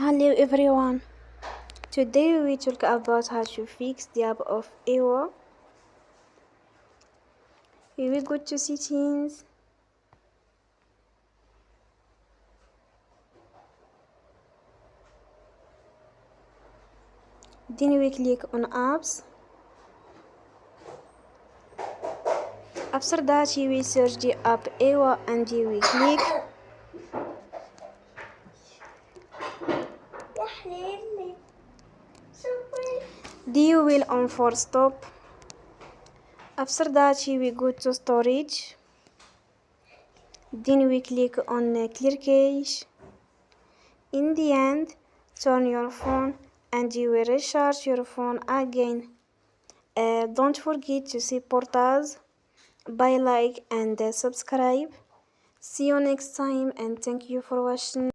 Hello everyone. Today we will talk about how to fix the app of Ewa. We will go to settings. Then we click on apps. After that you will search the app Ewa and you will click. You will on force stop. After that you will go to storage. Then we click on clear cache. In the end, turn your phone and you will recharge your phone again. Don't forget to support us by like and subscribe. See you next time and thank you for watching.